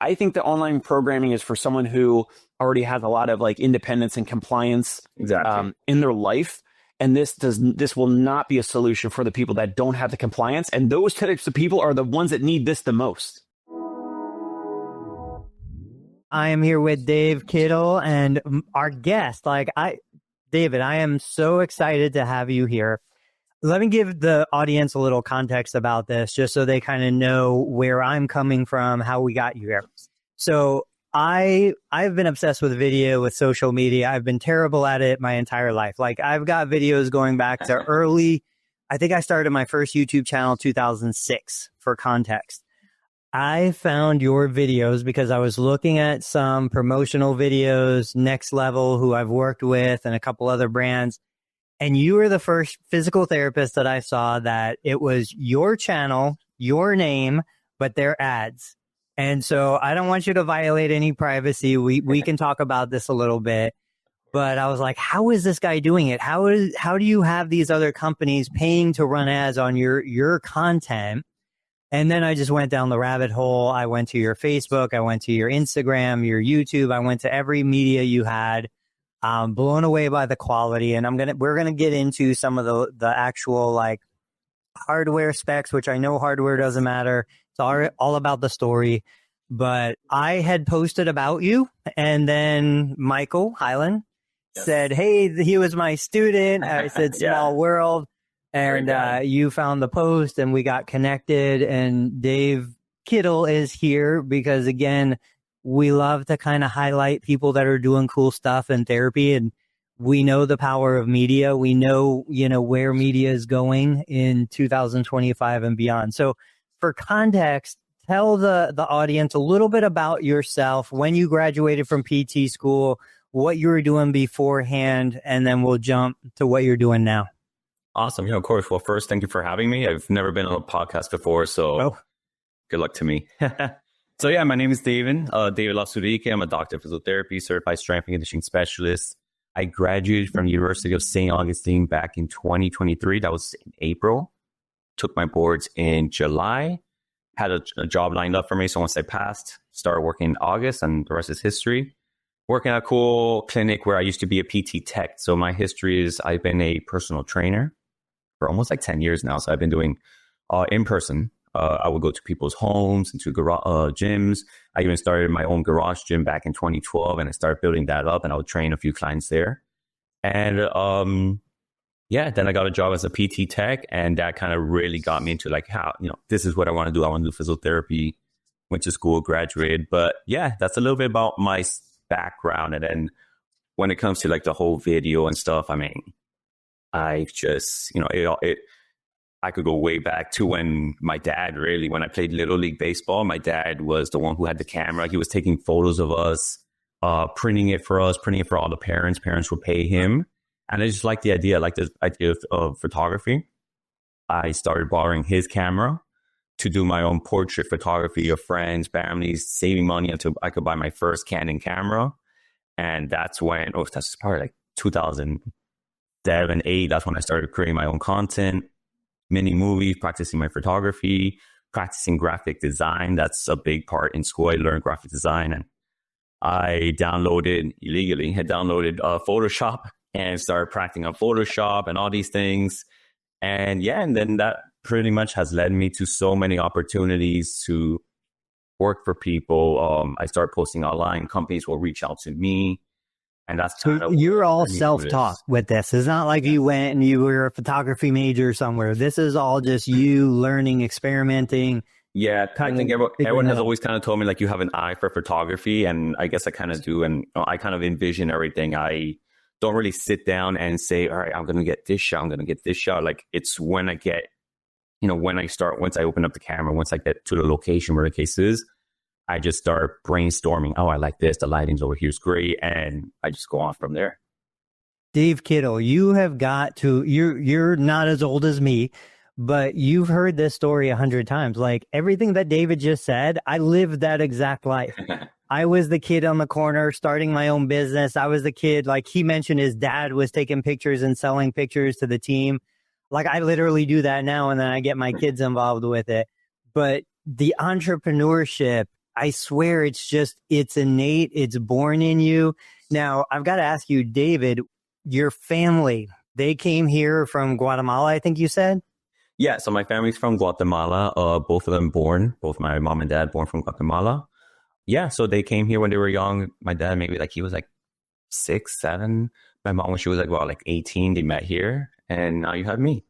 I think that online programming is for someone who already has a lot of like independence and compliance in their life. And this will not be a solution for the people that don't have the compliance. And those types of people are the ones that need this the most. I am here with Dave Kittle and our guest. David, I am so excited to have you here. Let me give the audience a little context about this, just so they kind of know where I'm coming from, how we got you here. So I've been obsessed with video, with social media. I've been terrible at it my entire life. Like, I've got videos going back to I think I started my first YouTube channel 2006 for context. I found your videos because I was looking at some promotional videos, Next Level, who I've worked with, and a couple other brands. And you were the first physical therapist that I saw that it was your channel, your name, but their ads. And so I don't want you to violate any privacy. We can talk about this a little bit. But I was like, how is this guy doing it? How do you have these other companies paying to run ads on your content? And then I just went down the rabbit hole. I went to your Facebook. I went to your Instagram, your YouTube. I went to every media you had. Blown away by the quality, and we're gonna get into some of the actual like hardware specs, which I know hardware doesn't matter. It's all about the story. But I had posted about you, and then Michael Hyland said, "Hey, he was my student." I said, "Small world," and you found the post, and we got connected. And Dave Kittle is here because, again, we love to kind of highlight people that are doing cool stuff in therapy, and we know the power of media. We know, where media is going in 2025 and beyond. So for context, tell the audience a little bit about yourself, when you graduated from PT school, what you were doing beforehand, and then we'll jump to what you're doing now. Awesome. Yeah, of course. Well, first, thank you for having me. I've never been on a podcast before, so good luck to me. So yeah, my name is David Lauzurique. I'm a doctor of physiotherapy, certified strength and conditioning specialist. I graduated from the University of St. Augustine back in 2023. That was in April. Took my boards in July. Had a job lined up for me. So once I passed, started working in August, and the rest is history. Working at a cool clinic where I used to be a PT tech. So my history is I've been a personal trainer for almost like 10 years now. So I've been doing in person. I would go to people's homes and to gyms. I even started my own garage gym back in 2012, and I started building that up, and I would train a few clients there. And then I got a job as a PT tech, and that kind of really got me into like how, this is what I want to do. I want to do physiotherapy, went to school, graduated. But yeah, that's a little bit about my background. And then when it comes to like the whole video and stuff, I mean, I've just, I could go way back to when my dad when I played Little League Baseball, my dad was the one who had the camera. He was taking photos of us, printing it for us, printing it for all the parents. Parents would pay him. And I just like the idea, of photography. I started borrowing his camera to do my own portrait photography of friends, families, saving money until I could buy my first Canon camera. And that's when, that's probably like 2007, 8. That's when I started creating my own content. Mini movies, practicing my photography, practicing graphic design. That's a big part in school. I learned graphic design, and I downloaded Photoshop and started practicing on Photoshop and all these things. And then that pretty much has led me to so many opportunities to work for people. I started posting online. Companies will reach out to me. And that's you're all self-taught with this. It's not like you went and you were a photography major somewhere. This is all just you learning, experimenting. Yeah, I think everyone has always kind of told me like you have an eye for photography, and I guess I kind of do. And I kind of envision everything. I don't really sit down and say, all right, I'm going to get this shot. I'm going to get this shot. Like it's when I get, once I open up the camera, once I get to the location where the case is, I just start brainstorming. Oh, I like this. The lighting's over here is great. And I just go on from there. Dave Kittle, you have got to, you're not as old as me, but you've heard this story 100 times. Like everything that David just said, I lived that exact life. I was the kid on the corner starting my own business. I was the kid, like he mentioned his dad was taking pictures and selling pictures to the team. Like I literally do that now, and then I get my kids involved with it. But the entrepreneurship I swear it's innate. It's born in you. Now, I've got to ask you, David, your family, they came here from Guatemala, I think you said? Yeah, so my family's from Guatemala. Both of them both my mom and dad born from Guatemala. Yeah, so they came here when they were young. My dad, maybe he was 6, 7. My mom, when she was about 18, they met here. And now you have me.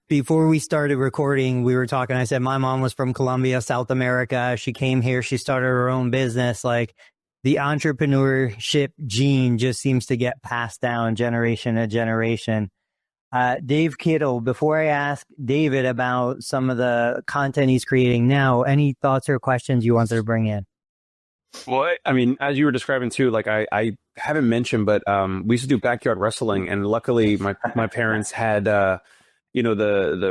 Before we started recording, we were talking. I said my mom was from Colombia, South America. She came here. She started her own business. The entrepreneurship gene just seems to get passed down generation to generation. Dave Kittle, before I ask David about some of the content he's creating now, any thoughts or questions you wanted to bring in? Well, I mean, as you were describing too, I haven't mentioned, but we used to do backyard wrestling, and luckily my parents had the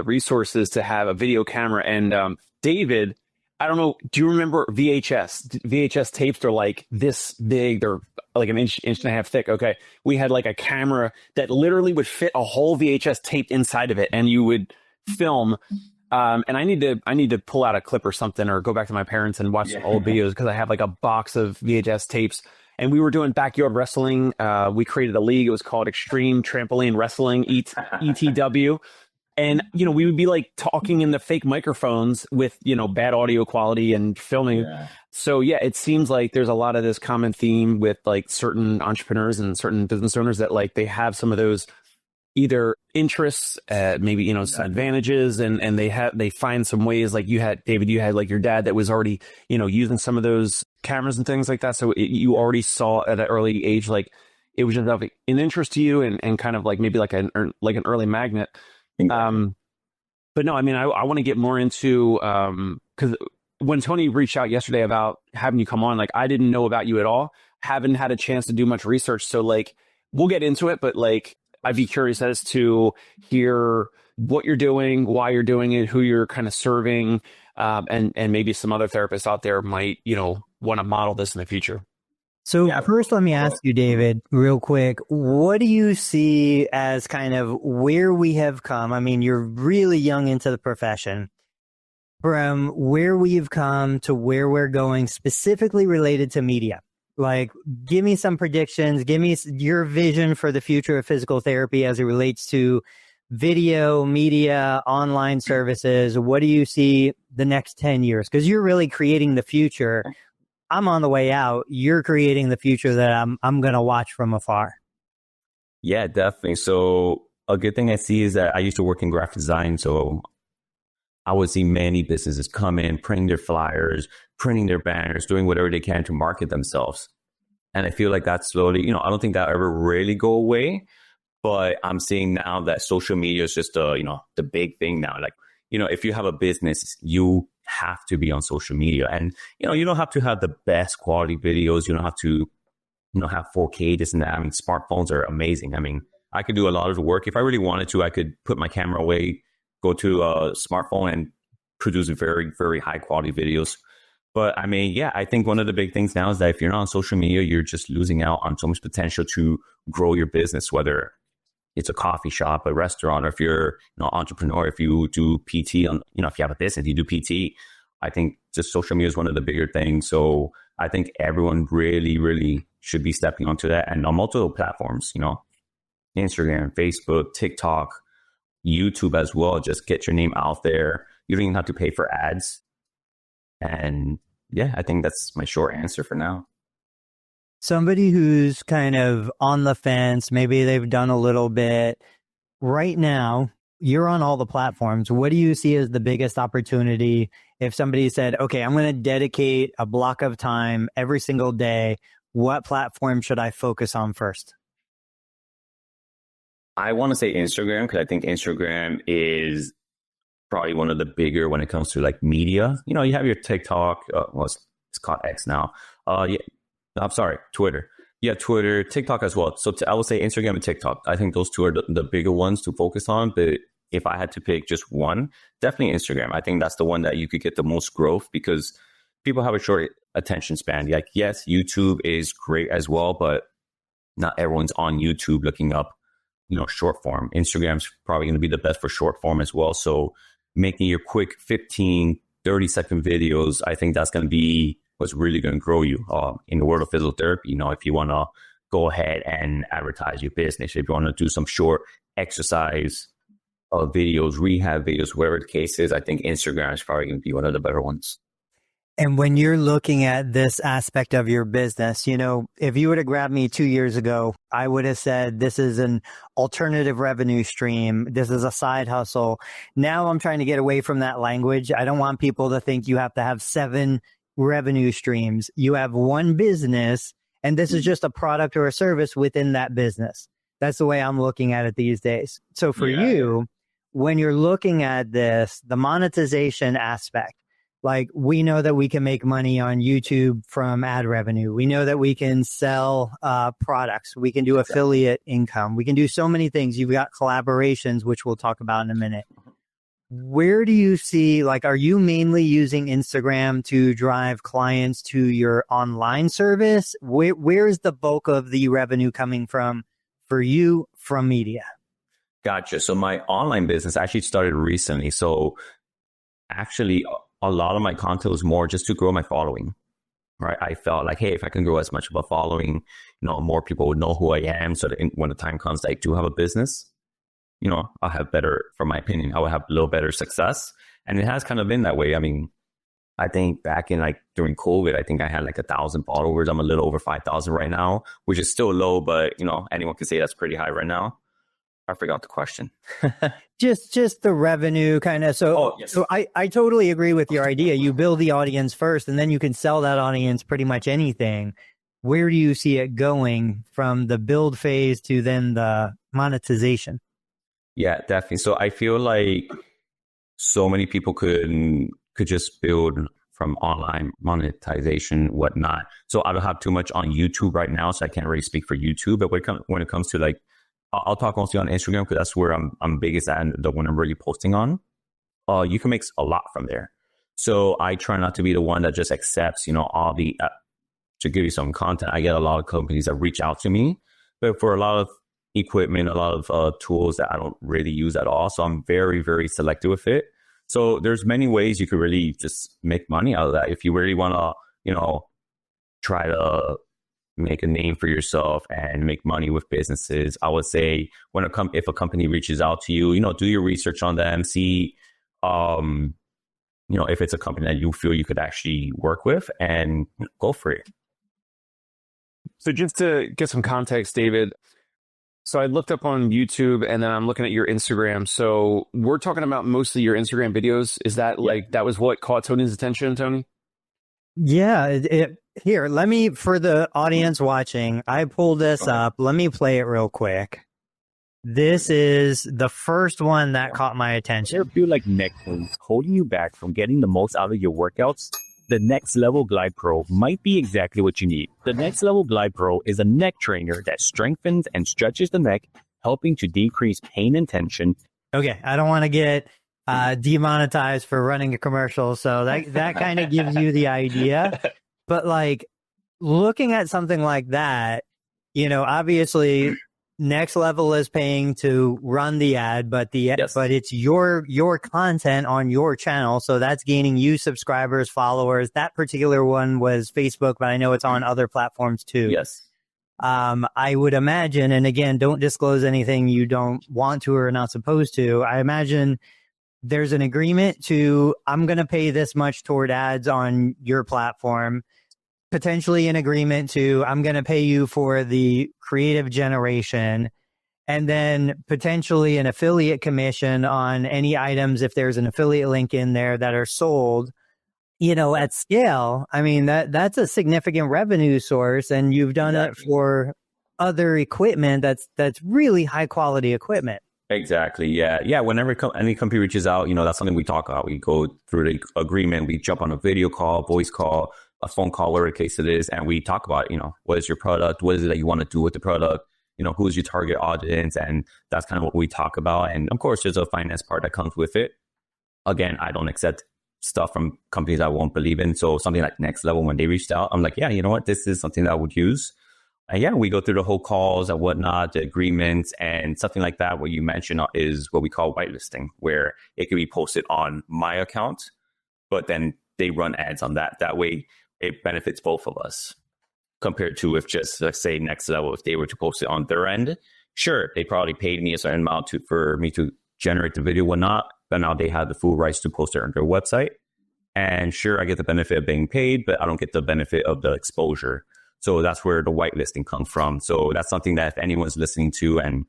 resources to have a video camera. And David, I don't know, do you remember VHS? VHS tapes are this big, they're an inch and a half thick. Okay, we had a camera that literally would fit a whole VHS tape inside of it, and you would film. And I need to pull out a clip or something, or go back to my parents and watch some old videos, because I have a box of VHS tapes. And we were doing backyard wrestling. We created a league. It was called Extreme Trampoline Wrestling, ETW. And, we would be talking in the fake microphones with, bad audio quality and filming. Yeah. So, yeah, it seems like there's a lot of this common theme with certain entrepreneurs and certain business owners that they have some of those either interests, maybe, some advantages, and they find some ways, you had, David, you had your dad that was already, using some of those cameras and things like that. So you already saw at an early age, it was just of an interest to you, and kind of maybe an early magnet. But no, I mean, I want to get more into, because when Tony reached out yesterday about having you come on, I didn't know about you at all. Haven't had a chance to do much research. So we'll get into it, but I'd be curious as to hear what you're doing, why you're doing it, who you're kind of serving, and maybe some other therapists out there might, want to model this in the future. So first, let me ask you, David, real quick, what do you see as kind of where we have come? I mean, you're really young into the profession. From where we've come to where we're going, specifically related to media. Give me some predictions. Give me your vision for the future of physical therapy as it relates to video, media, online services. What do you see the next 10 years? Because you're really creating the future. I'm on the way out. You're creating the future that I'm going to watch from afar. Yeah, definitely. So a good thing I see is that I used to work in graphic design. So I would see many businesses come in, printing their flyers, printing their banners, doing whatever they can to market themselves. And I feel like that's slowly, I don't think that ever really go away, but I'm seeing now that social media is just, the big thing now. If you have a business, you have to be on social media, and, you don't have to have the best quality videos. You don't have to, have 4K, this and that. I mean, smartphones are amazing. I mean, I could do a lot of the work. If I really wanted to, I could put my camera away, go to a smartphone and produce very, very high quality videos. But I mean, yeah, I think one of the big things now is that if you're not on social media, you're just losing out on so much potential to grow your business, whether it's a coffee shop, a restaurant, or if you're an entrepreneur, if you do PT on, if you have a business, you do PT. I think just social media is one of the bigger things. So I think everyone really, really should be stepping onto that, and on multiple platforms, Instagram, Facebook, TikTok, YouTube as well. Just get your name out there. You don't even have to pay for ads. And yeah, I think that's my short answer for now. Somebody who's kind of on the fence, maybe they've done a little bit. Right now, you're on all the platforms. What do you see as the biggest opportunity if somebody said, okay, I'm going to dedicate a block of time every single day? What platform should I focus on first? I want to say Instagram, because I think Instagram is probably one of the bigger when it comes to media. You have your TikTok. It's called X now. I'm sorry, Twitter. Yeah, Twitter, TikTok as well. So I would say Instagram and TikTok. I think those two are the bigger ones to focus on. But if I had to pick just one, definitely Instagram. I think that's the one that you could get the most growth, because people have a short attention span. Yes, YouTube is great as well, but not everyone's on YouTube looking up, short form. Instagram's probably going to be the best for short form as well. So making your quick 15, 30-second videos, I think that's going to be what's really going to grow you in the world of physiotherapy. You know, if you want to go ahead and advertise your business, if you want to do some short exercise videos, rehab videos, whatever the case is, I think Instagram is probably going to be one of the better ones. And when you're looking at this aspect of your business, you know, if you would have grabbed me 2 years ago, I would have said this is an alternative revenue stream. This is a side hustle. Now I'm trying to get away from that language. I don't want people to think you have to have 7 revenue streams. You have one business, and this is just a product or a service within that business. That's the way I'm looking at it these days. So for you, when you're looking at this, the monetization aspect, like we know that we can make money on YouTube from ad revenue. We know that we can sell products. We can do affiliate income. We can do so many things. You've got collaborations, which we'll talk about in a minute. Where do you see, like, are you mainly using Instagram to drive clients to your online service? Where's the bulk of the revenue coming from for you from media? Gotcha. So my online business actually started recently. So actually, a lot of my content was more just to grow my following, right? I felt like, hey, if I can grow as much of a following, you know, more people would know who I am. So that when the time comes, I do have a business, you know, I'll have better, from my opinion, I will have a little better success. And it has kind of been that way. I mean, I think back in like during COVID, I think I had like 1,000 followers. I'm a little over 5,000 right now, which is still low, but you know, anyone can say that's pretty high right now. I forgot the question. just the revenue kind of. So I totally agree with your idea. You build the audience first, and then you can sell that audience pretty much anything. Where do you see it going from the build phase to then the monetization? Yeah, definitely. So I feel like so many people could just build from online monetization, whatnot. So I don't have too much on YouTube right now, so I can't really speak for YouTube. But when it comes to like, I'll talk mostly on Instagram because that's where I'm biggest at, and the one I'm really posting on. You can make a lot from there. So I try not to be the one that just accepts, you know, all the, to give you some content. I get a lot of companies that reach out to me, but for a lot of equipment, a lot of tools that I don't really use at all. So I'm very, very selective with it. So there's many ways you could really just make money out of that. If you really want to, you know, try to make a name for yourself and make money with businesses, I would say if a company reaches out to you, you know, do your research on them, see, you know, if it's a company that you feel you could actually work with, and go for it. So just to get some context, David, so I looked up on YouTube and then I'm looking at your Instagram. So we're talking about mostly your Instagram videos. Is that like, that was what caught Tony's attention, Tony? Yeah. Here, let me, for the audience watching, I pulled this up. Let me play it real quick. This is the first one that caught my attention. If you feel like neck pain holding you back from getting the most out of your workouts, the Next Level Glide Pro might be exactly what you need. The Next Level Glide Pro is a neck trainer that strengthens and stretches the neck, helping to decrease pain and tension. Okay, I don't want to get demonetized for running a commercial, so that kind of gives you the idea. But like looking at something like that, you know, obviously Next Level is paying to run the ad, but but it's your content on your channel, so that's gaining you subscribers, followers. That particular one was Facebook, but I know it's on other platforms too. Yes. I would imagine, and again, don't disclose anything you don't want to or are not supposed to. I imagine there's an agreement to, I'm going to pay this much toward ads on your platform. Potentially an agreement to, I'm going to pay you for the creative generation, and then potentially an affiliate commission on any items if there's an affiliate link in there that are sold, you know, at scale. I mean, that's a significant revenue source, and you've done it for other equipment that's really high quality equipment. Exactly. Yeah. Whenever any company reaches out, you know, that's something we talk about. We go through the agreement, we jump on a video call, voice call, a phone call, whatever the case it is, and we talk about, you know, what is your product? What is it that you want to do with the product? You know, who's your target audience? And that's kind of what we talk about. And of course, there's a finance part that comes with it. Again, I don't accept stuff from companies I won't believe in. So something like Next Level, when they reached out, I'm like, yeah, you know what? This is something that I would use. And yeah, we go through the whole calls and whatnot, the agreements, and something like that. What you mentioned is what we call whitelisting, where it can be posted on my account. but then they run ads on that. That way it benefits both of us compared to if just, let's say, Next Level, if they were to post it on their end, sure, they probably paid me a certain amount for me to generate the video, whatnot, but now they have the full rights to post it on their website. And sure, I get the benefit of being paid, but I don't get the benefit of the exposure. So that's where the whitelisting comes from. So that's something that if anyone's listening to and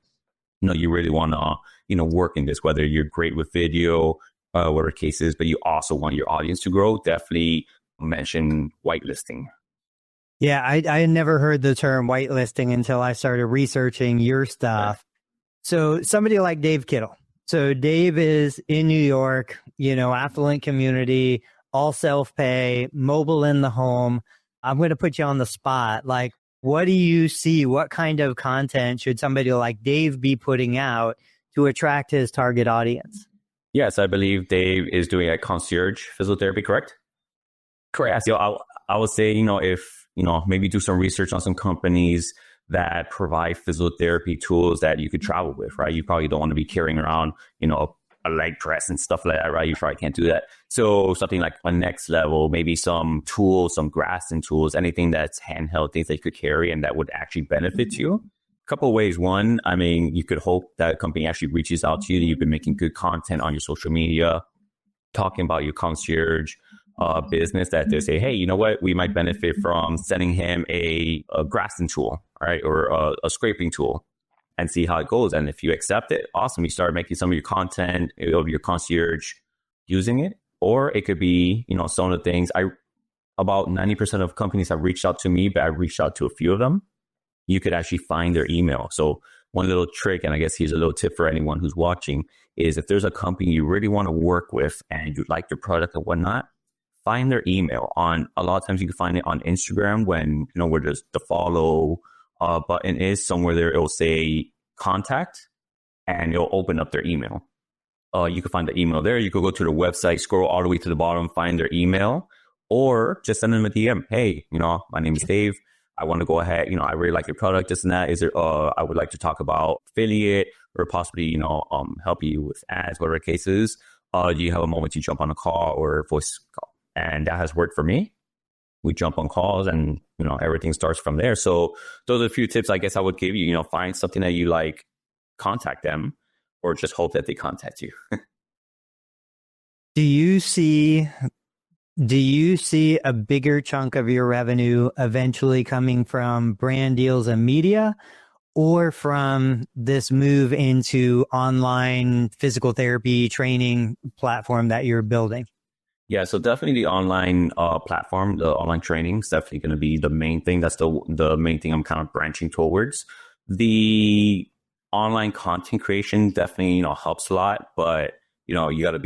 you really want to work in this, whether you're great with video, whatever case is, but you also want your audience to grow, definitely mention whitelisting. Yeah, I had never heard the term whitelisting until I started researching your stuff. Right. So somebody like Dave Kittle. So Dave is in New York, affluent community, all self-pay, mobile in the home. I'm going to put you on the spot. Like, what do you see? What kind of content should somebody like Dave be putting out to attract his target audience? Yes, I believe Dave is doing a concierge physiotherapy, correct? Correct. So I would say, if maybe do some research on some companies that provide physiotherapy tools that you could travel with, right? You probably don't want to be carrying around, a leg press and stuff like that, right? You probably can't do that. So something like a Next Level, maybe some tools, some grasping tools, anything that's handheld, things that you could carry and that would actually benefit you. A couple of ways. One, you could hope that a company actually reaches out to you, that you've been making good content on your social media, talking about your concierge business, that they say, hey, you know what, we might benefit from sending him a grasping tool, right, or a scraping tool, and see how it goes. And if you accept it, awesome, you start making some of your content of your concierge using it. Or it could be, some of the things. About 90% of companies have reached out to me, but I've reached out to a few of them. You could actually find their email. So one little trick, and I guess here's a little tip for anyone who's watching, is if there's a company you really want to work with and you like their product and whatnot, find their email. A lot of times you can find it on Instagram when, where there's the follow button is somewhere there. It'll say contact and it'll open up their email. You can find the email there. You could go to the website, scroll all the way to the bottom, find their email, or just send them a DM. Hey, my name is Dave. I want to go ahead. I really like your product, this and that. Is there, I would like to talk about affiliate or possibly, help you with ads, whatever the case is. Do you have a moment to jump on a call or voice call? And that has worked for me. We jump on calls and, everything starts from there. So those are a few tips I guess I would give you. Find something that you like, contact them, or just hope that they contact you. Do you see a bigger chunk of your revenue eventually coming from brand deals and media, or from this move into online physical therapy training platform that you're building? Yeah, so definitely the online platform, the online training is definitely going to be the main thing. That's the main thing I'm kind of branching towards. The online content creation definitely, helps a lot, but, you gotta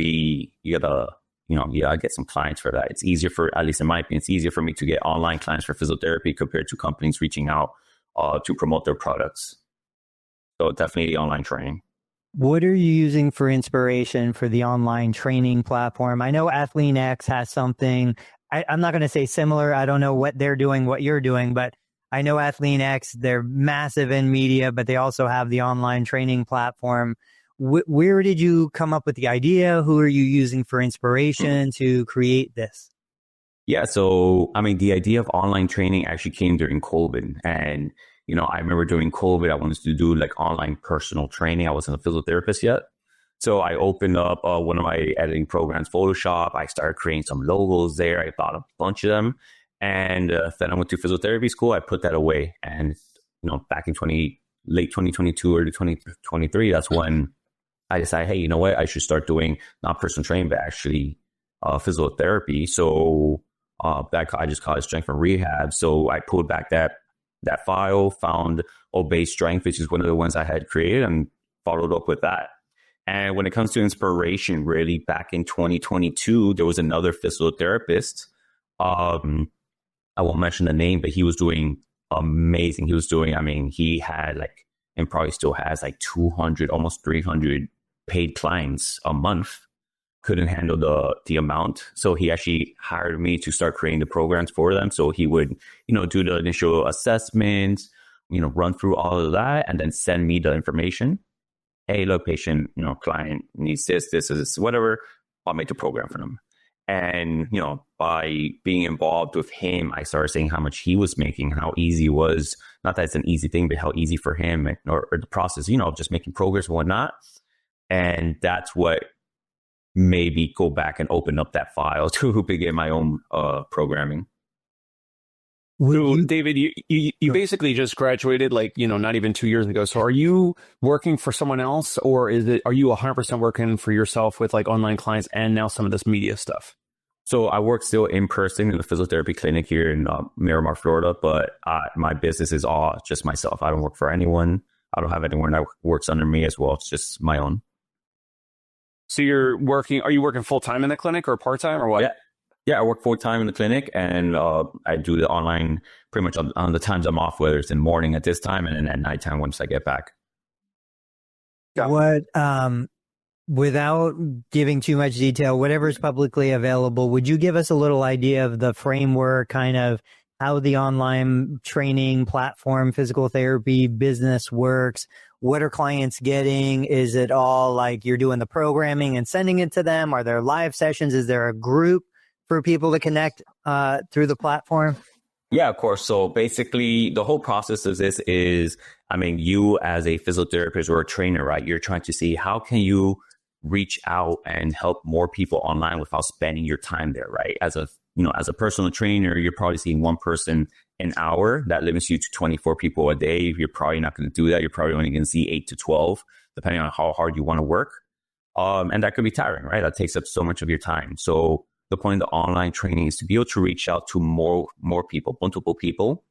get some clients for that. It's easier at least in my opinion, it's easier for me to get online clients for physiotherapy compared to companies reaching out to promote their products. So definitely the online training. What are you using for inspiration for the online training platform? I know AthleanX has something. I'm not going to say similar. I don't know what they're doing, what you're doing, but I know AthleanX, they're massive in media, but they also have the online training platform. Where did you come up with the idea? Who are you using for inspiration to create this? Yeah, so, the idea of online training actually came during COVID. And I remember during COVID, I wanted to do like online personal training. I wasn't a physiotherapist yet. So I opened up one of my editing programs, Photoshop. I started creating some logos there. I bought a bunch of them. And then I went to physiotherapy school. I put that away. And, back in late 2022, early 2023, that's when I decided, hey, you know what? I should start doing not personal training, but actually physiotherapy. So I just call it strength and rehab. So I pulled back that file, found Obey Strength, which is one of the ones I had created, and followed up with that. And when it comes to inspiration, really, back in 2022, there was another physiotherapist. I won't mention the name, but he was doing amazing. He had and probably still has 200, almost 300 paid clients a month. Couldn't handle the amount. So he actually hired me to start creating the programs for them. So he would, do the initial assessments, run through all of that, and then send me the information. Hey, look, patient, client needs this, whatever. I'll make the program for them. And, by being involved with him, I started saying how much he was making, how easy it was. Not that it's an easy thing, but how easy for him or the process, just making progress and whatnot. And that's what made me go back and open up that file to begin my own programming. So, David, you basically just graduated not even 2 years ago. So are you working for someone else, or are you 100% working for yourself with online clients and now some of this media stuff? So I work still in person in the physiotherapy clinic here in Miramar, Florida, but my business is all just myself. I don't work for anyone. I don't have anyone that works under me as well. It's just my own. So are you working full-time in the clinic or part-time or what? Yeah, I work full-time in the clinic, and I do the online pretty much on the times I'm off, whether it's in the morning at this time and then at nighttime once I get back. What, without giving too much detail, whatever's publicly available, would you give us a little idea of the framework, kind of how the online training platform, physical therapy business works? What are clients getting? Is it all like you're doing the programming and sending it to them? Are there live sessions? Is there a group for people to connect through the platform? Yeah, of course. So basically, the whole process of this is, you as a physiotherapist or a trainer, right? You're trying to see how can you reach out and help more people online without spending your time there, right? As a personal trainer, you're probably seeing one person an hour. That limits you to 24 people a day. You're probably not going to do that. You're probably only going to see 8 to 12, depending on how hard you want to work. And that could be tiring, right? That takes up so much of your time. So the point of the online training is to be able to reach out to more people, multiple people,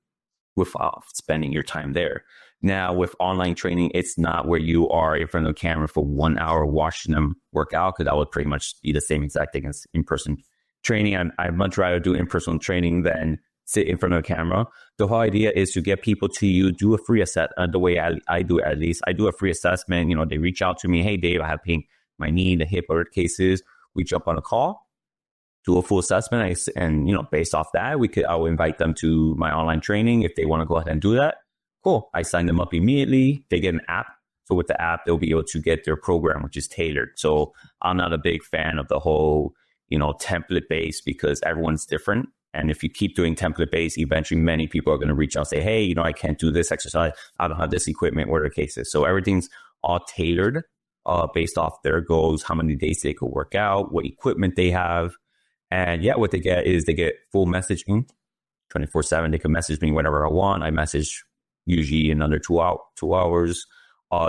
without spending your time there. Now, with online training, it's not where you are in front of the camera for 1 hour watching them work out, because that would pretty much be the same exact thing as in-person training. I'd much rather do in-person training than sit in front of a camera. The whole idea is to get people to do a free assessment. The way I do it, at least, I do a free assessment. They reach out to me. Hey, Dave, I have pain in my knee, the hip, other cases. We jump on a call, do a full assessment, and based off that, I will invite them to my online training if they want to go ahead and do that. Cool. I sign them up immediately. They get an app. So with the app, they'll be able to get their program, which is tailored. So I'm not a big fan of the whole, template based, because everyone's different. And if you keep doing template based, eventually many people are going to reach out and say, hey, I can't do this exercise. I don't have this equipment, whatever the case is. So everything's all tailored based off their goals, how many days they could work out, what equipment they have. And what they get is they get full messaging 24/7. They can message me whenever I want. I message usually in under 2 hours.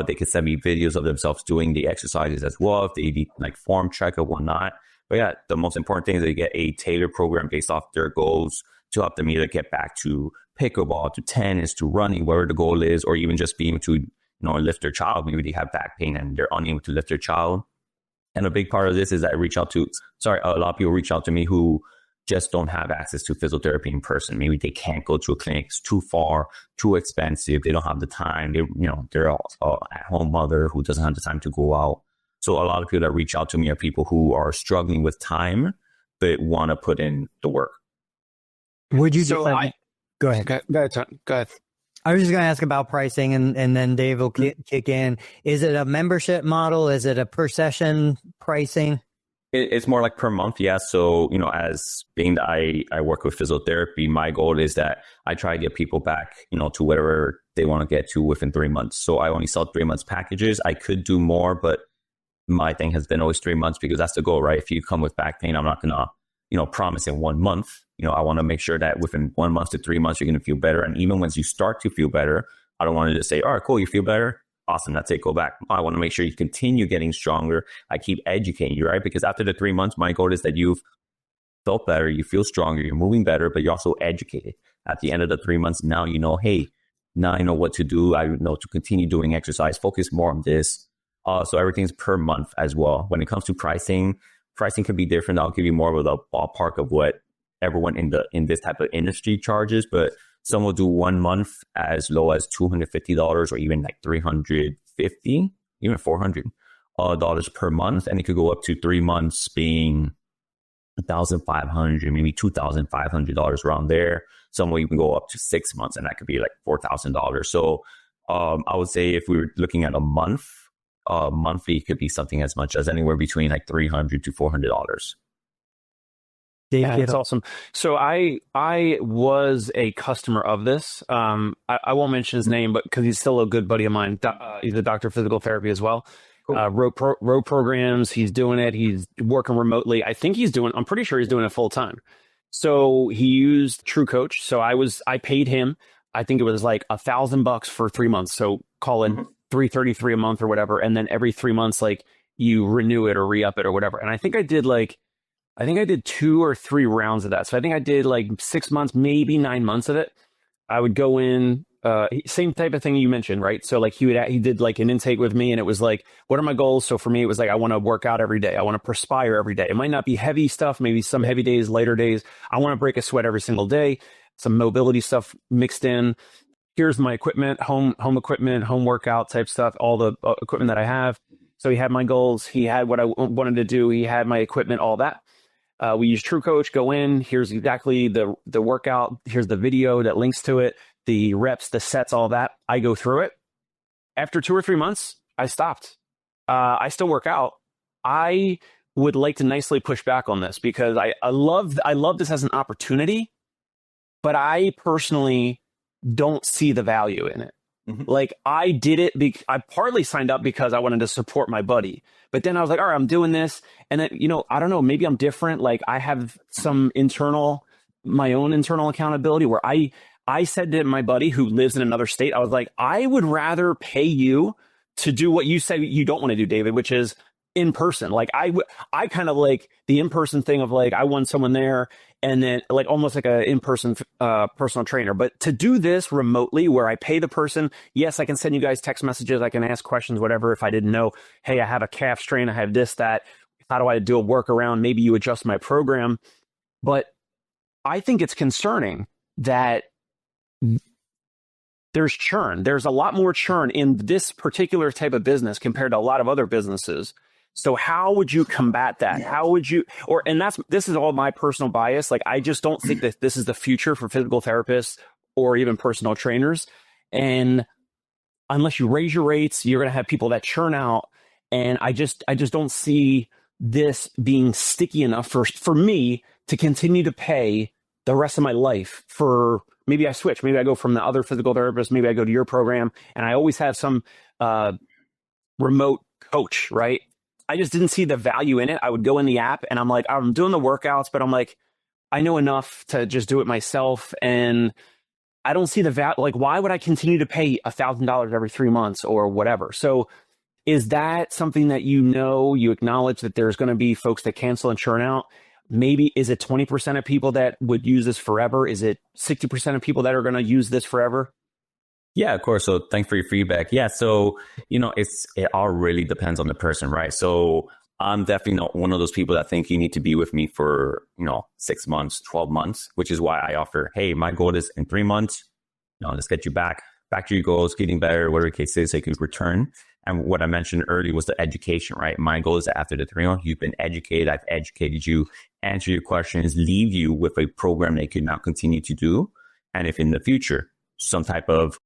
They can send me videos of themselves doing the exercises as well, if they need form check or whatnot. But the most important thing is they get a tailored program based off their goals to help them either get back to pickleball, to tennis, to running, whatever the goal is, or even just being able to lift their child. Maybe they have back pain and they're unable to lift their child. And a big part of this is that a lot of people reach out to me who just don't have access to physiotherapy in person. Maybe they can't go to a clinic. It's too far, too expensive. They don't have the time. They're a at-home mother who doesn't have the time to go out. So a lot of people that reach out to me are people who are struggling with time, but want to put in the work. Would you go ahead? Go ahead. I was just going to ask about pricing, and then Dave will kick in. Is it a membership model? Is it a per session pricing? It's more like per month, yeah. So, as being that I work with physiotherapy, my goal is that I try to get people back, to whatever they want to get to within 3 months. So I only sell 3 months packages. I could do more, but my thing has been always 3 months, because that's the goal, right? If you come with back pain, I'm not going to, promise in 1 month. I want to make sure that within 1 month to 3 months, you're going to feel better. And even once you start to feel better, I don't want to just say, all right, cool, you feel better. Awesome, that's it, go back. I want to make sure you continue getting stronger. I keep educating you, right? Because after the 3 months, my goal is that you've felt better, you feel stronger, you're moving better, but you're also educated. At the end of the 3 months, now hey, now I know what to do. I know to continue doing exercise, focus more on this. So everything's per month as well. When it comes to pricing can be different. I'll give you more of a ballpark of what everyone in this type of industry charges, but some will do 1 month as low as $250 or even $350, even $400 per month. And it could go up to 3 months being $1,500, maybe $2,500 around there. Some will even go up to 6 months, and that could be $4,000. So I would say if we were looking at a month, monthly could be something as much as anywhere between $300 to $400. Dave Yeah, Kittle. that's awesome. So I was a customer of this. I won't mention his name, but because he's still a good buddy of mine. He's a doctor of physical therapy as well. Cool. Wrote programs. He's doing it. He's working remotely. I'm pretty sure he's doing it full time. So he used True Coach. So I paid him. I think it was like $1,000 for 3 months. So call it $333 a month or whatever. And then every 3 months, like you renew it or re-up it or whatever. And I think I did 2 or 3 rounds of that. So I think I did like 6 months, maybe 9 months of it. I would go in, same type of thing you mentioned, right? So like he did like an intake with me, and it was like, what are my goals? So for me, it was like, I want to work out every day. I want to perspire every day. It might not be heavy stuff, maybe some heavy days, lighter days. I want to break a sweat every single day, some mobility stuff mixed in. Here's my equipment, home equipment, home workout type stuff, all the equipment that I have. So he had my goals. He had what I wanted to do. He had my equipment, all that. We use True Coach, go in, here's exactly the workout, here's the video that links to it, the reps, the sets, all that. I go through it. After 2 or 3 months, I stopped. I still work out. I would like to nicely push back on this because I love this as an opportunity, but I personally don't see the value in it. Like I did it, I partly signed up because I wanted to support my buddy. But then I was like, all right, I'm doing this. And then, I don't know, maybe I'm different. Like I have my own internal accountability where I said to my buddy who lives in another state, I was like, I would rather pay you to do what you say you don't want to do, David, which is in person. Like I kind of like the in-person thing of like, I want someone there and then like almost like a in-person personal trainer. But to do this remotely where I pay the person, yes, I can send you guys text messages. I can ask questions, whatever. If I didn't know, hey, I have a calf strain, I have this, that, how do I do a workaround? Maybe you adjust my program. But I think it's concerning that there's churn. There's a lot more churn in this particular type of business compared to a lot of other businesses. So how would you combat that? How would you, this is all my personal bias. Like, I just don't think that this is the future for physical therapists or even personal trainers. And unless you raise your rates, you're going to have people that churn out. And I just don't see this being sticky enough for me to continue to pay the rest of my life for, maybe I switch, maybe I go from the other physical therapist, maybe I go to your program, and I always have some remote coach, right? I just didn't see the value in it. I would go in the app and I'm like, I'm doing the workouts, but I'm like, I know enough to just do it myself. And I don't see the value. Like, why would I continue to pay $1,000 every 3 months or whatever? So is that something that you acknowledge that there's going to be folks that cancel and churn out? Maybe is it 20% of people that would use this forever? Is it 60% of people that are going to use this forever? Yeah, of course. So thanks for your feedback. Yeah. So, it all really depends on the person, right? So I'm definitely not one of those people that think you need to be with me for, 6 months, 12 months, which is why I offer, hey, my goal is in 3 months, let's get you back to your goals, getting better, whatever the case is, so you can return. And what I mentioned earlier was the education, right? My goal is that after the 3 months, you've been educated, I've educated you, answer your questions, leave you with a program that you can now continue to do. And if in the future, some type of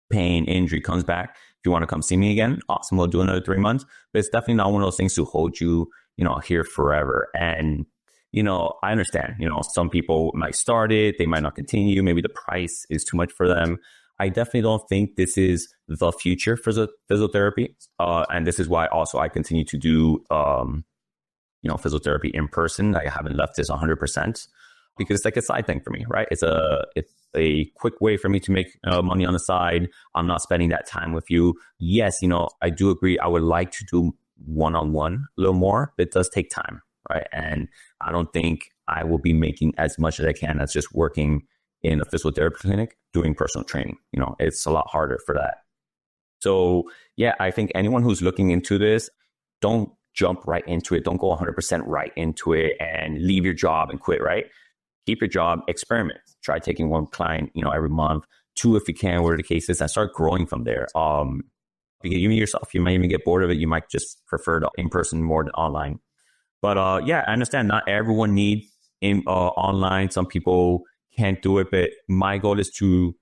pain, injury comes back, if you want to come see me again, awesome, we'll do another 3 months. But it's definitely not one of those things to hold you, here forever. And, I understand, some people might start it, they might not continue. Maybe the price is too much for them. I definitely don't think this is the future for physiotherapy. And this is why also I continue to do, physiotherapy in person. I haven't left this 100% because it's like a side thing for me, right? It's a quick way for me to make money on the side. I'm not spending that time with you. Yes, I do agree. I would like to do one-on-one a little more, but it does take time, right? And I don't think I will be making as much as I can as just working in a physiotherapy clinic doing personal training. It's a lot harder for that. So yeah, I think anyone who's looking into this, don't jump right into it. Don't go 100% right into it and leave your job and quit, right? Keep your job, experiment. Try taking one client, every month, 2 if you can, whatever the case is, and start growing from there. Because you yourself, you might even get bored of it. You might just prefer the in-person more than online. But yeah, I understand not everyone needs online. Some people can't do it, but my goal is to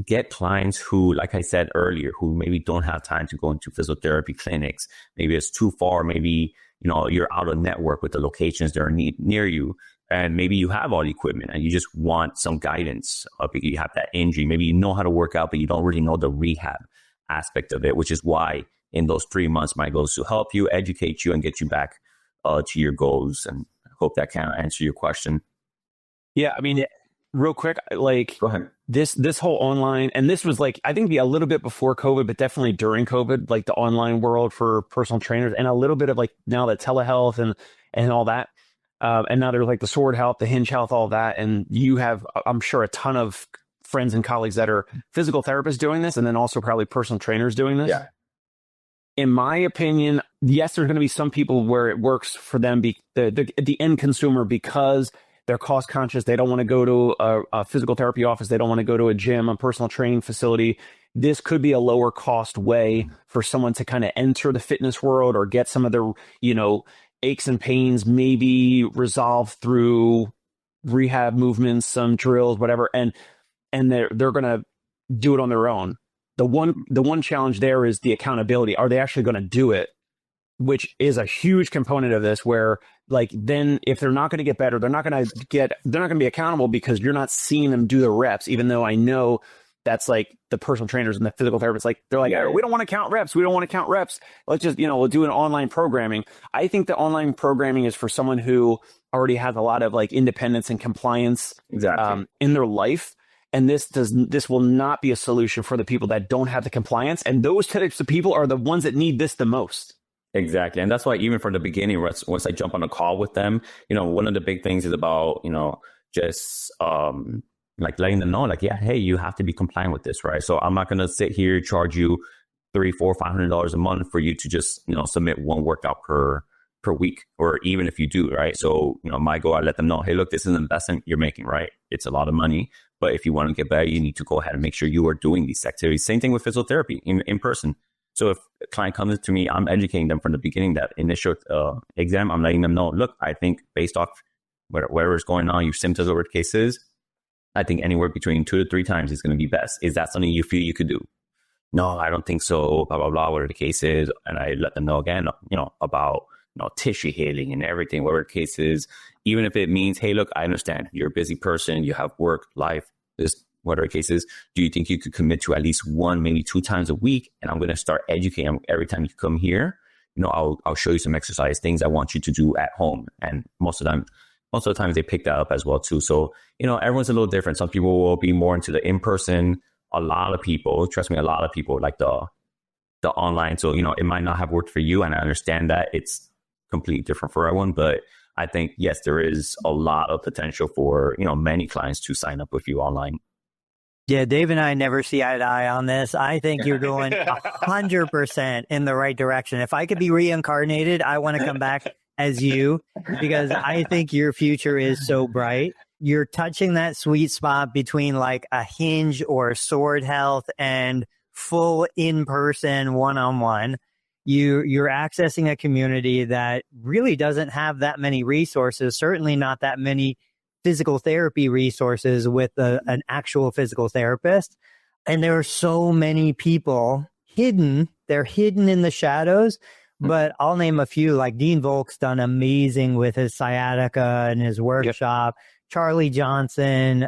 get clients who, like I said earlier, who maybe don't have time to go into physiotherapy clinics. Maybe it's too far. Maybe, you're out of network with the locations that are near you. And maybe you have all the equipment and you just want some guidance. Because you have that injury. Maybe you know how to work out, but you don't really know the rehab aspect of it, which is why in those 3 months, my goal is to help you, educate you, and get you back to your goals. And I hope that can answer your question. Yeah, I mean, real quick, like, go ahead. This whole online, and this was like, I think a little bit before COVID, but definitely during COVID, like the online world for personal trainers, and a little bit of like now the telehealth and all that. And now there's like the Sword Health, the Hinge Health, all that. And you have, I'm sure, a ton of friends and colleagues that are physical therapists doing this, and then also probably personal trainers doing this. Yeah. In my opinion, yes, there's going to be some people where it works for them, the end consumer, because they're cost conscious. They don't want to go to a physical therapy office. They don't want to go to a gym, a personal training facility. This could be a lower cost way for someone to kind of enter the fitness world or get some of their, aches and pains maybe resolved through rehab movements, some drills, whatever. And they're going to do it on their own. The one challenge there is the accountability. Are they actually going to do it? Which is a huge component of this, where like, then if they're not going to get better, they're not going to be accountable because you're not seeing them do the reps, even though I know that's like the personal trainers and the physical therapists, like they're like, we don't want to count reps. We don't want to count reps. Let's just, we'll do an online programming. I think the online programming is for someone who already has a lot of like independence and compliance in their life. And this will not be a solution for the people that don't have the compliance. And those types of people are the ones that need this the most. Exactly. And that's why even from the beginning, once I jump on a call with them, one of the big things is about, just like letting them know, like, yeah, hey, you have to be compliant with this, right? So I'm not going to sit here, charge you $300, $400, $500 a month for you to just, submit one workout per week, or even if you do, right? So, my goal, I let them know, hey, look, this is an investment you're making, right? It's a lot of money, but if you want to get better, you need to go ahead and make sure you are doing these activities. Same thing with physiotherapy in person. So if a client comes to me, I'm educating them from the beginning. That initial exam, I'm letting them know, look, I think based off whatever is going on, your symptoms or cases, I think anywhere between 2 to 3 times is going to be best. Is that something you feel you could do? No, I don't think so, blah, blah, blah, whatever the case is. And I let them know again, about tissue healing and everything, whatever the case is. Even if it means, hey, look, I understand you're a busy person, you have work, life, this, whatever the case is. Do you think you could commit to at least 1, maybe 2 times a week? And I'm going to start educating them every time you come here. I'll show you some exercise things I want you to do at home. And most of the times they pick that up as well too. So, everyone's a little different. Some people will be more into the in-person. A lot of people, trust me, like the online. So, it might not have worked for you. And I understand that it's completely different for everyone. But I think, yes, there is a lot of potential for, many clients to sign up with you online. Yeah, Dave and I never see eye to eye on this. I think you're going 100% in the right direction. If I could be reincarnated, I want to come back as you, because I think your future is so bright. You're touching that sweet spot between like a Hinge or Sword Health and full in-person one-on-one. You're accessing a community that really doesn't have that many resources, certainly not that many physical therapy resources with an actual physical therapist. And there are so many people hidden. They're hidden in the shadows. But I'll name a few, like Dean Volk's done amazing with his sciatica and his workshop. Yep. Charlie Johnson.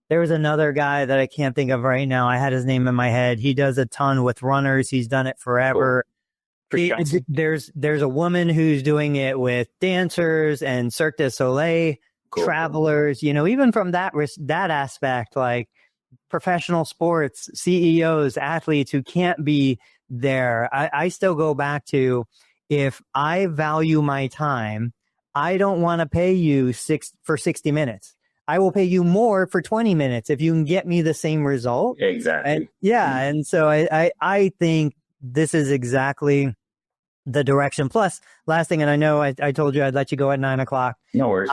There was another guy that I can't think of right now. I had his name in my head. He does a ton with runners. He's done it forever. Cool. There's a woman who's doing it with dancers and Cirque du Soleil. Cool. Travelers, even from that aspect, like professional sports, CEOs, athletes who can't be there. I still go back to, if I value my time, I don't want to pay you for 60 minutes. I will pay you more for 20 minutes if you can get me the same result. Exactly. And so I think this is exactly the direction. Plus, last thing, and I know I told you I'd let you go at 9:00. No worries.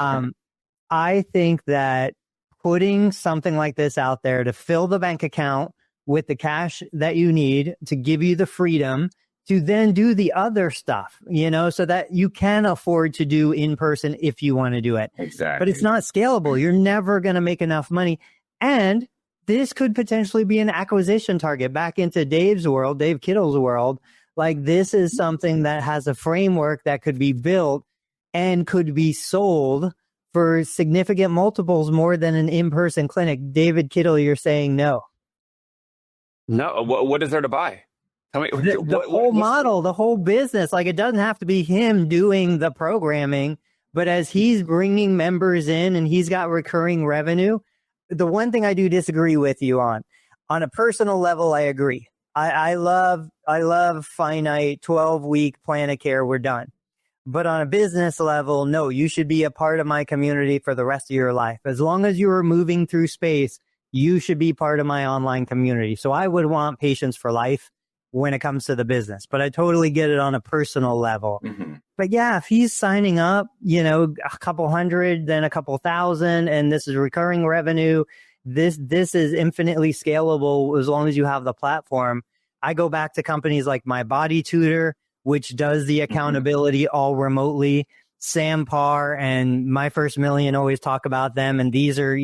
I think that putting something like this out there to fill the bank account with the cash that you need to give you the freedom to then do the other stuff, so that you can afford to do in person if you want to do it. Exactly. But it's not scalable. You're never going to make enough money. And this could potentially be an acquisition target back into Dave's world, Dave Kittle's world. Like, this is something that has a framework that could be built and could be sold for significant multiples more than an in-person clinic. David Kittle, you're saying no. No, what is there to buy? Tell me, The whole model, the whole business, like, it doesn't have to be him doing the programming, but as he's bringing members in and he's got recurring revenue, the one thing I do disagree with you on a personal level, I agree. I love finite 12-week plan of care. We're done. But on a business level, no, you should be a part of my community for the rest of your life. As long as you are moving through space, you should be part of my online community. So I would want patients for life when it comes to the business, but I totally get it on a personal level. Mm-hmm. But yeah, if he's signing up, a couple hundred, then a couple thousand, and this is recurring revenue, this is infinitely scalable as long as you have the platform. I go back to companies like My Body Tutor, which does the accountability all remotely. Sampar and My First Million always talk about them, and these are,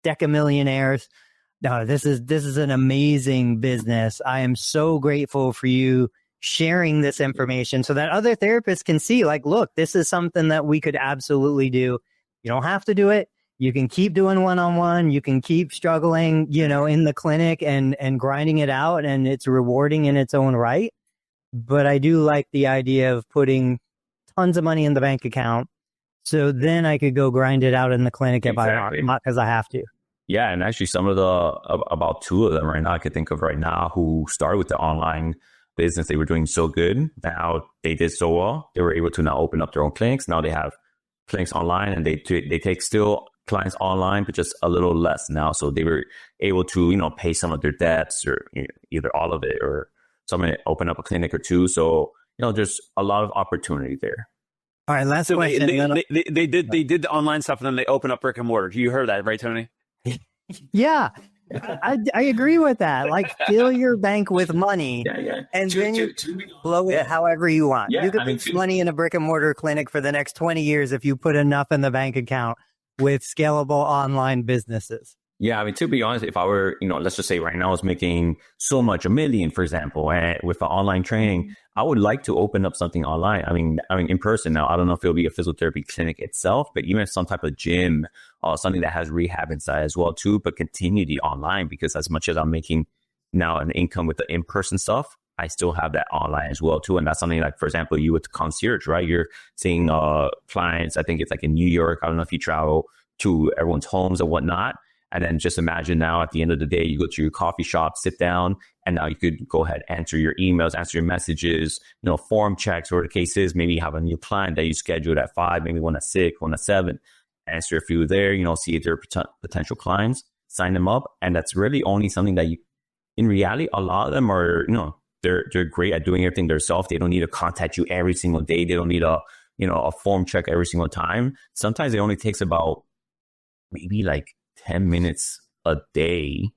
decamillionaires. No, this is an amazing business. I am so grateful for you sharing this information so that other therapists can see, like, look, this is something that we could absolutely do. You don't have to do it. You can keep doing one-on-one. You can keep struggling, in the clinic and grinding it out, and it's rewarding in its own right. But I do like the idea of putting tons of money in the bank account, so then I could go grind it out in the clinic if not because I have to. Yeah, and actually some of about two of them right now I could think of right now who started with the online business. They were doing so good. Now they did so well. They were able to now open up their own clinics. Now they have clinics online, and they take still clients online, but just a little less now. So they were able to, pay some of their debts, or either all of it, or someone open up a clinic or two. So, there's a lot of opportunity there. All right, last question. They did the online stuff, and then they open up brick and mortar. You heard that, right, Tony? Yeah, I agree with that. Like, fill your bank with money, and then you blow it however you want. You could put money in a brick and mortar clinic for the next 20 years if you put enough in the bank account with scalable online businesses. Yeah, to be honest, if I were, let's just say right now I was making so much, $1 million, for example, and with an online training, I would like to open up something online. I mean, in person now. I don't know if it'll be a physiotherapy clinic itself, but even some type of gym, something that has rehab inside as well too, but continue the online, because as much as I'm making now an income with the in-person stuff, I still have that online as well too. And that's something like, for example, you with the concierge, right? You're seeing clients, I think it's like in New York. I don't know if you travel to everyone's homes or whatnot. And then just imagine now at the end of the day, you go to your coffee shop, sit down, and now you could go ahead, answer your emails, answer your messages, form checks, or the case is maybe you have a new client that you scheduled at 5, maybe one at 6, one at 7, answer a few there, see if they're potential clients, sign them up. And that's really only something that in reality, a lot of them are, they're great at doing everything themselves. They don't need to contact you every single day. They don't need a form check every single time. Sometimes it only takes about maybe like 10 minutes a day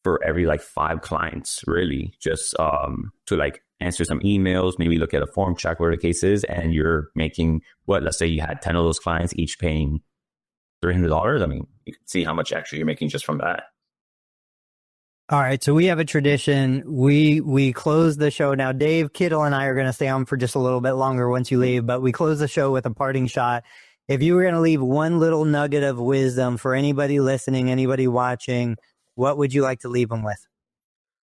for every 5 clients, really, just to answer some emails, maybe look at a form check, where the case is, and you're making let's say you had 10 of those clients, each paying $300. You can see how much actually you're making just from that. All right, so we have a tradition. We close the show now. Dave, Kittle, and I are going to stay on for just a little bit longer once you leave, but we close the show with a parting shot. If you were going to leave one little nugget of wisdom for anybody listening, anybody watching, what would you like to leave them with?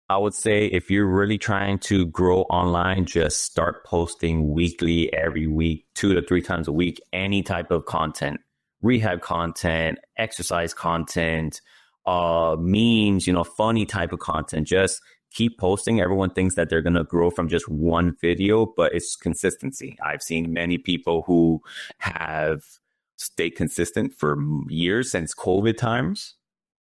I would say if you're really trying to grow online, just start posting weekly, every week, 2 to 3 times a week, any type of content, rehab content, exercise content, memes, funny type of content. Just keep posting. Everyone thinks that they're going to grow from just one video, but it's consistency. I've seen many people who have stayed consistent for years since COVID times.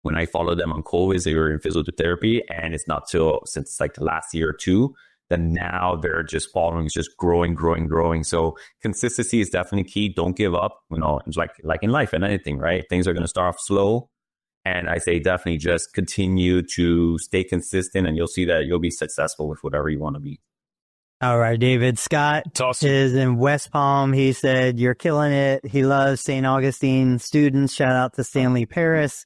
When I followed them on COVID, they were in physiotherapy, and it's not since the last year or two that now they're just following, it's just growing. So consistency is definitely key. Don't give up. It's like in life and anything, right? Things are going to start off slow. And I say definitely just continue to stay consistent, and you'll see that you'll be successful with whatever you want to be. All right, David. Scott is in West Palm. He said, you're killing it. He loves St. Augustine students. Shout out to Stanley Paris.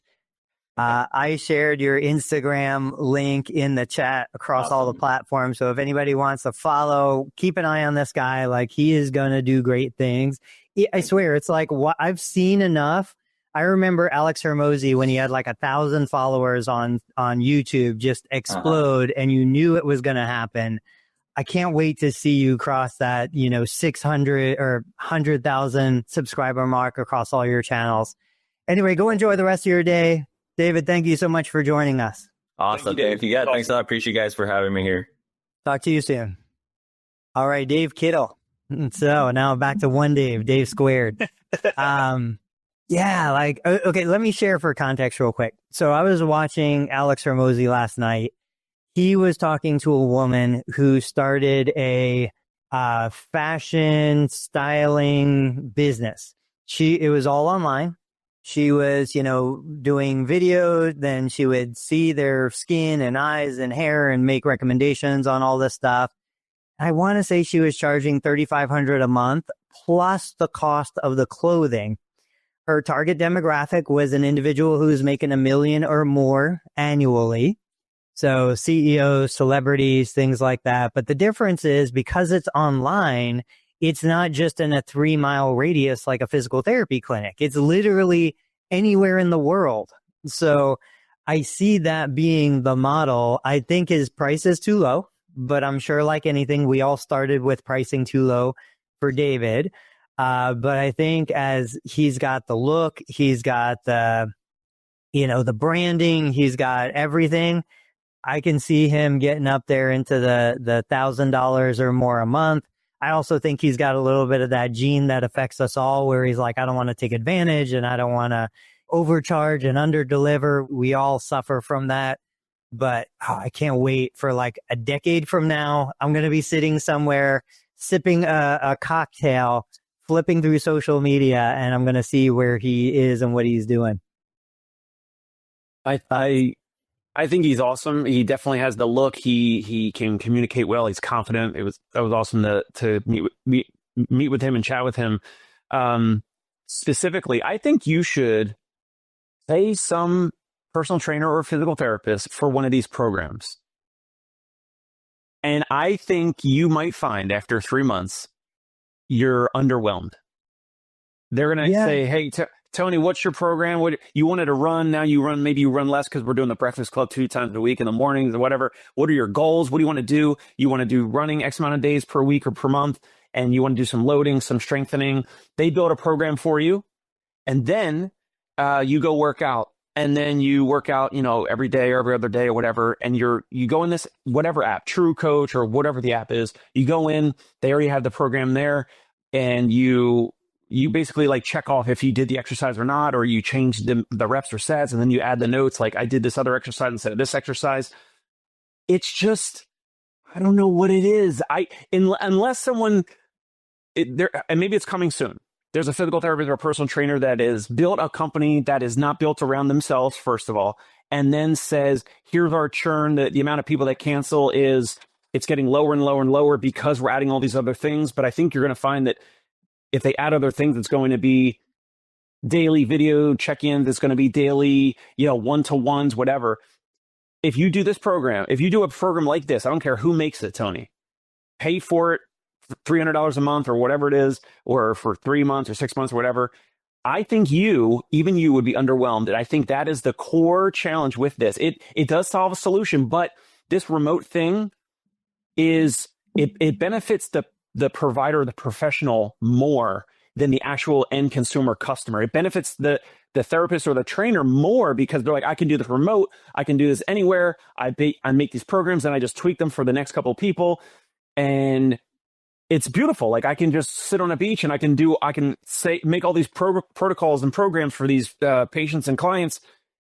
I shared your Instagram link in the chat across all the platforms. So if anybody wants to follow, keep an eye on this guy. Like, he is going to do great things. I swear, it's like what I've seen enough. I remember Alex Hormozi when he had like 1,000 followers on YouTube just explode, and you knew it was going to happen. I can't wait to see you cross that, 600 or 100,000 subscriber mark across all your channels. Anyway, go enjoy the rest of your day. David, thank you so much for joining us. Awesome, Dave. Yeah, thanks a lot. Appreciate you guys for having me here. Talk to you soon. All right, Dave Kittle. So now back to one Dave squared. Okay, let me share for context real quick. So I was watching Alex Hormozi last night. He was talking to a woman who started a fashion styling business. It was all online. She was, doing videos, then she would see their skin and eyes and hair and make recommendations on all this stuff. I want to say she was charging $3,500 a month plus the cost of the clothing. Her target demographic was an individual who was making $1 million or more annually. So CEOs, celebrities, things like that. But the difference is, because it's online, it's not just in a 3-mile radius like a physical therapy clinic. It's literally anywhere in the world. So I see that being the model. I think his price is too low, but I'm sure, like anything, we all started with pricing too low for David. But I think as he's got the look, he's got the branding, he's got everything, I can see him getting up there into the $1,000 or more a month. I also think he's got a little bit of that gene that affects us all, where he's like, I don't want to take advantage and I don't want to overcharge and underdeliver. We all suffer from that. But I can't wait for like a decade from now. I'm going to be sitting somewhere sipping a cocktail, flipping through social media, and I'm going to see where he is and what he's doing. I think he's awesome. He definitely has the look. He can communicate well. He's confident. That was awesome to meet with him and chat with him. Specifically, I think you should pay some personal trainer or physical therapist for one of these programs. And I think you might find after 3 months, you're underwhelmed. They're going to say, hey, Tony, what's your program? What you wanted to run? Now you run, maybe you run less because we're doing the Breakfast Club 2 times a week in the mornings or whatever. What are your goals? What do you want to do? You want to do running X amount of days per week or per month, and you want to do some loading, some strengthening. They build a program for you, and then you go work out. And then you work out, every day or every other day or whatever. And you go in this, whatever app, True Coach or whatever the app is, you go in, they already have the program there, and you basically like check off if you did the exercise or not, or you change the reps or sets, and then you add the notes, like I did this other exercise instead of this exercise. It's just, I don't know what it is. Unless someone, and maybe it's coming soon. There's a physical therapist or a personal trainer that is built a company that is not built around themselves, first of all, and then says, here's our churn. The amount of people that cancel it's getting lower and lower and lower because we're adding all these other things. But I think you're going to find that if they add other things, it's going to be daily video check-ins. It's going to be daily, one-to-ones, whatever. If you do this program, if you do a program like this, I don't care who makes it, Tony, pay for it. $300 a month or whatever it is, or for 3 months or 6 months or whatever. I think even you would be underwhelmed. And I think that is the core challenge with this. It does solve a solution, but this remote thing it benefits the provider, the professional more than the actual end consumer customer. It benefits the therapist or the trainer more because they're like, I can do this remote. I can do this anywhere. I make these programs and I just tweak them for the next couple of people. And it's beautiful. Like I can just sit on a beach and I can make all these protocols and programs for these patients and clients,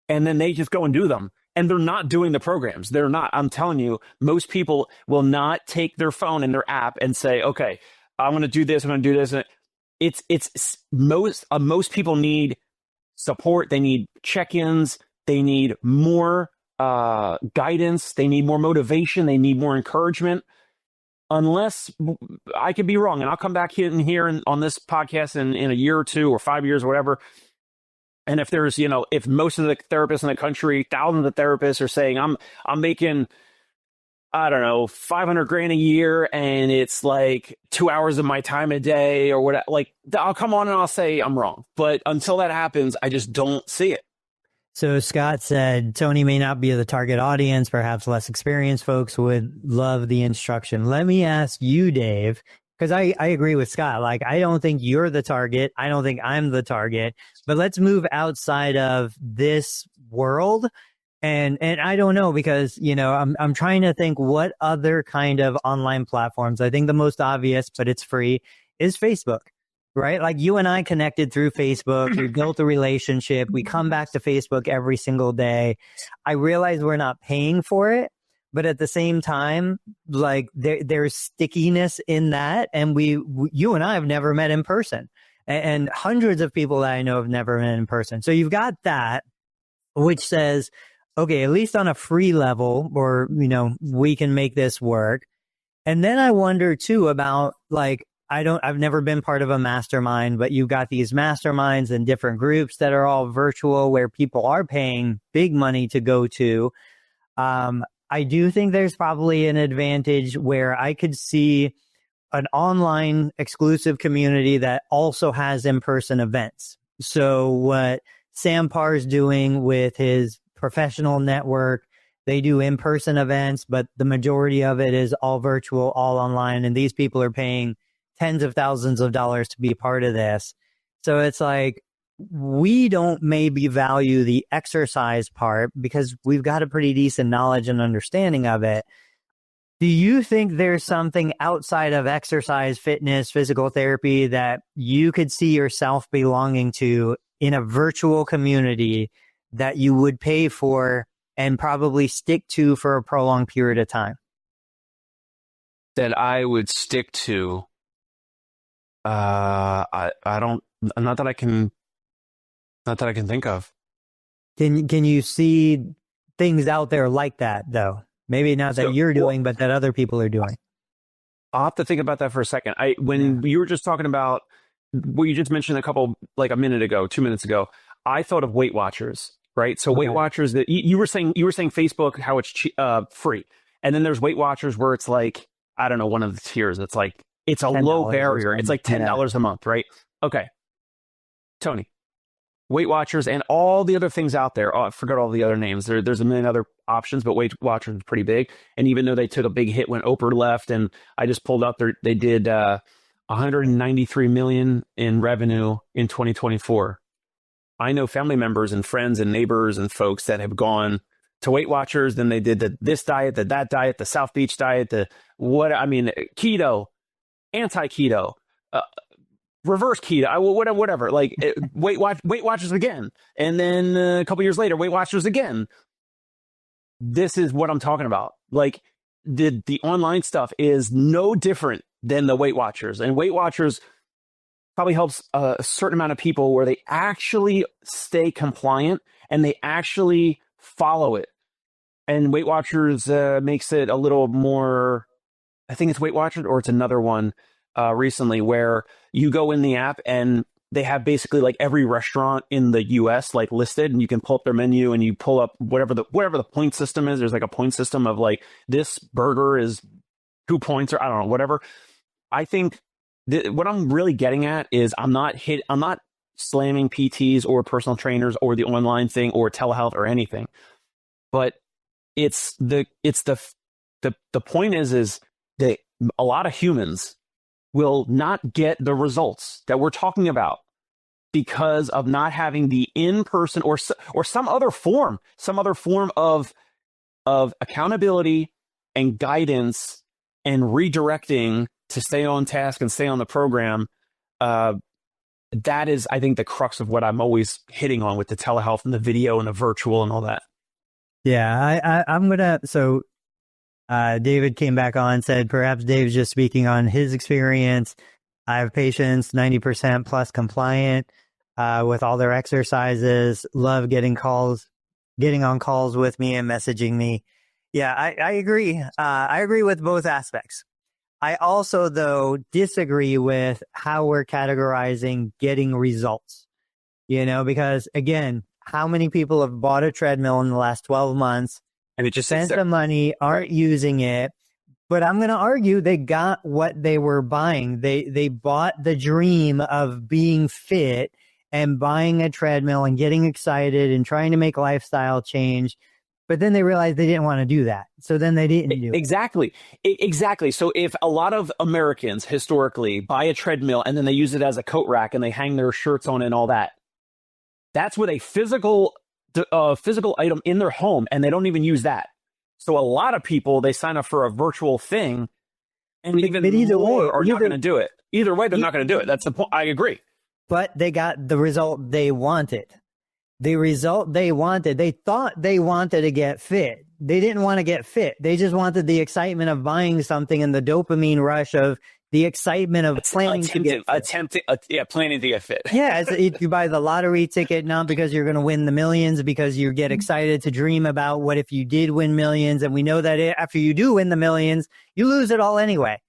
and then they just go and do them. And they're not doing the programs. They're not. I'm telling you, most people will not take their phone and their app and say, okay, I'm going to do this. I'm going to do this. And most people need support. They need check-ins. They need more guidance. They need more motivation. They need more encouragement. Unless I could be wrong, and I'll come back here on this podcast in a year or 2 or 5 years or whatever, And if there's, if most of the therapists in the country, thousands of therapists are saying, I'm making, I don't know, 500 grand a year, and it's like 2 hours of my time a day or whatever, like, I'll come on and I'll say I'm wrong. But until that happens, I just don't see it. So Scott said, Tony may not be the target audience. Perhaps less experienced folks would love the instruction. Let me ask you, Dave, because I agree with Scott. Like, I don't think you're the target. I don't think I'm the target. But let's move outside of this world. And I don't know, because, I'm trying to think what other kind of online platforms. I think the most obvious, but it's free, is Facebook. Right? Like, you and I connected through Facebook. We built a relationship. We come back to Facebook every single day. I realize we're not paying for it, but at the same time, like, there's stickiness in that. And you and I have never met in person, and hundreds of people that I know have never met in person. So you've got that, which says, okay, at least on a free level, or, we can make this work. And then I wonder too about, like, I've never been part of a mastermind, but you've got these masterminds and different groups that are all virtual where people are paying big money to go to. I do think there's probably an advantage where I could see an online exclusive community that also has in-person events. So what Sam Parr's doing with his professional network, they do in-person events, but the majority of it is all virtual, all online. And these people are paying tens of thousands of dollars to be a part of this. So it's like, we don't maybe value the exercise part because we've got a pretty decent knowledge and understanding of it. Do you think there's something outside of exercise, fitness, physical therapy that you could see yourself belonging to in a virtual community that you would pay for and probably stick to for a prolonged period of time? That I would stick to. I don't, not that I can think of. Can you see things out there like that though? Maybe not that you're doing, but that other people are doing. I'll have to think about that for a second. When you were just talking about what you just mentioned a minute ago, 2 minutes ago, I thought of Weight Watchers, right? So Weight Watchers, that you were saying Facebook, how it's free. And then there's Weight Watchers where it's like, I don't know, one of the tiers. It's like, it's a low barrier. It's like $10 a month, right? Okay. Tony, Weight Watchers and all the other things out there. Oh, I forgot all the other names. There's a million other options, but Weight Watchers is pretty big. And even though they took a big hit when Oprah left, and I just pulled up, they did 193 million in revenue in 2024. I know family members and friends and neighbors and folks that have gone to Weight Watchers. Then they did this diet, that diet, the South Beach diet, keto, anti-keto, reverse keto, whatever. Like Weight Watchers again, and then a couple years later, Weight Watchers again. This is what I'm talking about. Like the online stuff is no different than the Weight Watchers, and Weight Watchers probably helps a certain amount of people where they actually stay compliant and they actually follow it. And Weight Watchers makes it a little more. I think it's Weight Watchers, or it's another one recently where you go in the app and they have basically like every restaurant in the US like listed, and you can pull up their menu and you pull up whatever the point system is. There's like a point system of like, this burger is 2 points, or I don't know, whatever. I think what I'm really getting at is I'm not slamming PTs or personal trainers or the online thing or telehealth or anything, but the point is that a lot of humans will not get the results that we're talking about because of not having the in-person or some other form of accountability and guidance and redirecting to stay on task and stay on the program. That is, I think, the crux of what I'm always hitting on with the telehealth and the video and the virtual and all that. Yeah, I'm gonna. So David came back on and said, perhaps Dave's just speaking on his experience. I have patients 90% plus compliant with all their exercises. Love getting on calls with me and messaging me. Yeah, I agree. I agree with both aspects. I also, though, disagree with how we're categorizing getting results. because again, how many people have bought a treadmill in the last 12 months and it just spent the money, aren't using it? But I'm going to argue they got what they were buying. They bought the dream of being fit and buying a treadmill and getting excited and trying to make lifestyle change. But then they realized they didn't want to do that. So then they didn't do it. Exactly. So if a lot of Americans historically buy a treadmill and then they use it as a coat rack and they hang their shirts on it and all that, that's with a physical item in their home, and they don't even use that. So a lot of people, they sign up for a virtual thing, and even either way, are not going to do it. Either way, they're not going to do it. That's the point. I agree. But they got the result they wanted. The result they wanted. They thought they wanted to get fit. They didn't want to get fit. They just wanted the excitement of buying something and the dopamine rush of the excitement of planning to get fit. Planning to get fit. Yeah, you buy the lottery ticket not because you're going to win the millions, because you get excited to dream about what if you did win millions, and we know that after you do win the millions, you lose it all anyway.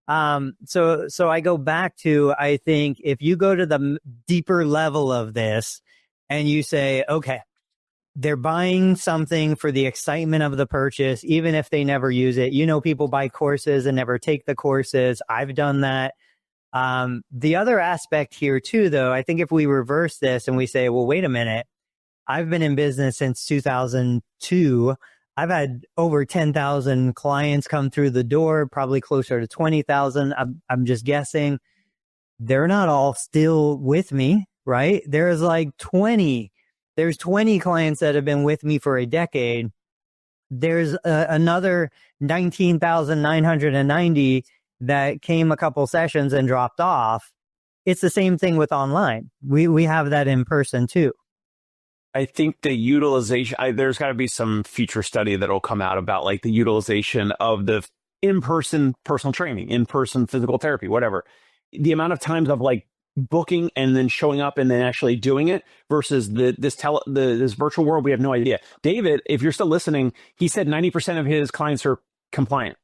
So I go back to, I think if you go to the deeper level of this and you say, okay, they're buying something for the excitement of the purchase, even if they never use it. People buy courses and never take the courses. I've done that. The other aspect here too, though, I think if we reverse this and we say, well, wait a minute, I've been in business since 2002. I've had over 10,000 clients come through the door, probably closer to 20,000. I'm just guessing. They're not all still with me, right? There's 20 clients that have been with me for a decade. There's another 19,990 that came a couple sessions and dropped off. It's the same thing with online. We have that in person too. I think the utilization, there's got to be some future study that'll come out about the utilization of the in-person personal training, in-person physical therapy, whatever. The amount of times of booking and then showing up and then actually doing it versus this virtual world, we have no idea. David, if you're still listening, he said 90% of his clients are compliant.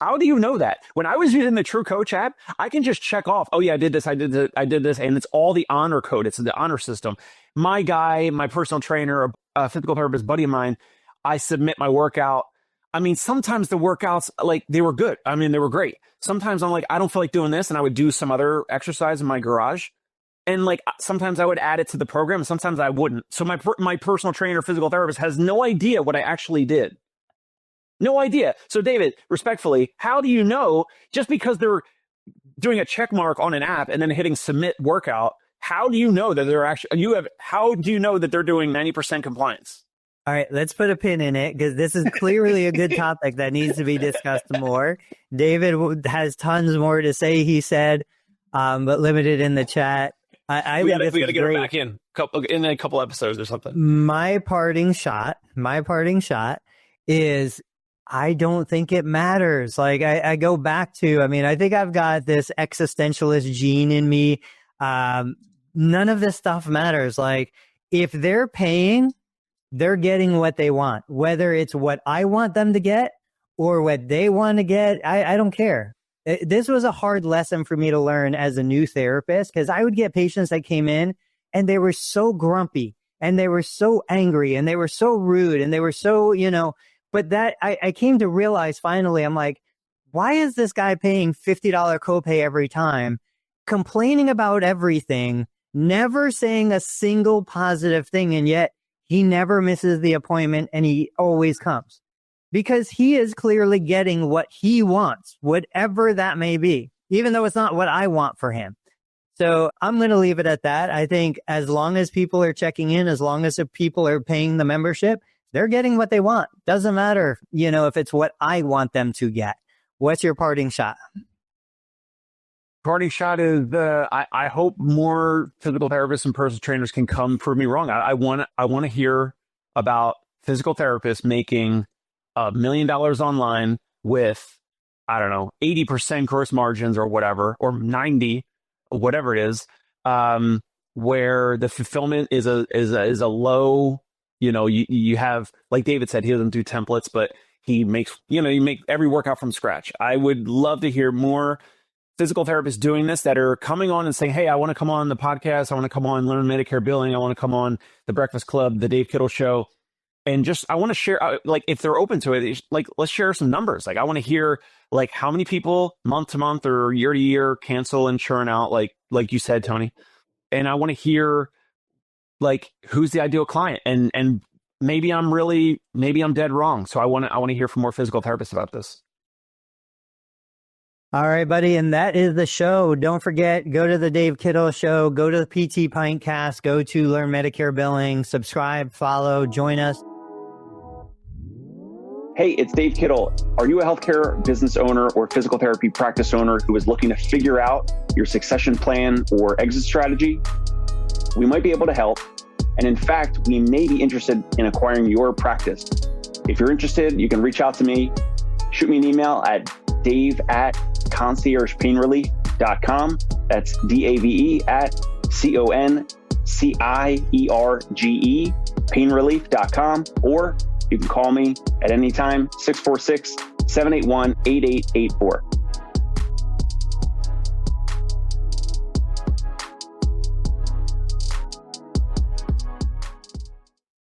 How do you know that? When I was using the True Coach app, I can just check off, oh yeah, I did this, and it's all the honor code. It's the honor system. My guy, my personal trainer, a physical therapist buddy of mine, I submit my workout. Sometimes the workouts, they were good. They were great. Sometimes I'm I don't feel like doing this, and I would do some other exercise in my garage. And sometimes I would add it to the program, and sometimes I wouldn't. So my personal trainer, physical therapist has no idea what I actually did. No idea. So David, respectfully, how do you know, just because they're doing a check mark on an app and then hitting submit workout, how do you know that how do you know that they're doing 90% compliance? All right, let's put a pin in it, because this is clearly a good topic that needs to be discussed more. David has tons more to say, he said, but limited in the chat. We got to get it back in a couple episodes or something. My parting shot is, I don't think it matters. I go back to, I think I've got this existentialist gene in me. None of this stuff matters. If they're paying, they're getting what they want, whether it's what I want them to get or what they want to get. I don't care. This was a hard lesson for me to learn as a new therapist, because I would get patients that came in and they were so grumpy and they were so angry and they were so rude and they were so, but that I came to realize finally, I'm like, why is this guy paying $50 copay every time, complaining about everything, never saying a single positive thing, and yet he never misses the appointment and he always comes? Because he is clearly getting what he wants, whatever that may be, even though it's not what I want for him. So I'm going to leave it at that. I think as long as people are checking in, as long as the people are paying the membership, they're getting what they want. Doesn't matter, if it's what I want them to get. What's your parting shot? Parting shot is I hope more physical therapists and personal trainers can come prove me wrong. I want to hear about physical therapists making $1 million online with, 80% gross margins or whatever, or 90, or whatever it is, where the fulfillment is a low. You have, like David said, he doesn't do templates, but he makes, you make every workout from scratch. I would love to hear more physical therapists doing this that are coming on and saying, hey, I want to come on the podcast. I want to come on Learn Medicare Billing. I want to come on the Breakfast Club, the Dave Kittle Show. And just, I want to share, like, if they're open to it, like, let's share some numbers. Like, I want to hear, like, how many people month to month or year to year cancel and churn out, like you said, Tony. And I want to hear, like, who's the ideal client. And maybe I'm dead wrong. So I want to hear from more physical therapists about this. All right, buddy. And that is the show. Don't forget, go to the Dave Kittle Show, go to the PT Pintcast, go to Learn Medicare Billing, subscribe, follow, join us. Hey, it's Dave Kittle. Are you a healthcare business owner or physical therapy practice owner who is looking to figure out your succession plan or exit strategy? We might be able to help. And in fact, we may be interested in acquiring your practice. If you're interested, you can reach out to me. Shoot me an email at dave@conciergepainrelief.com. That's DAVE at CONCIERGE painrelief.com. Or you can call me at any time, 646-781-8884.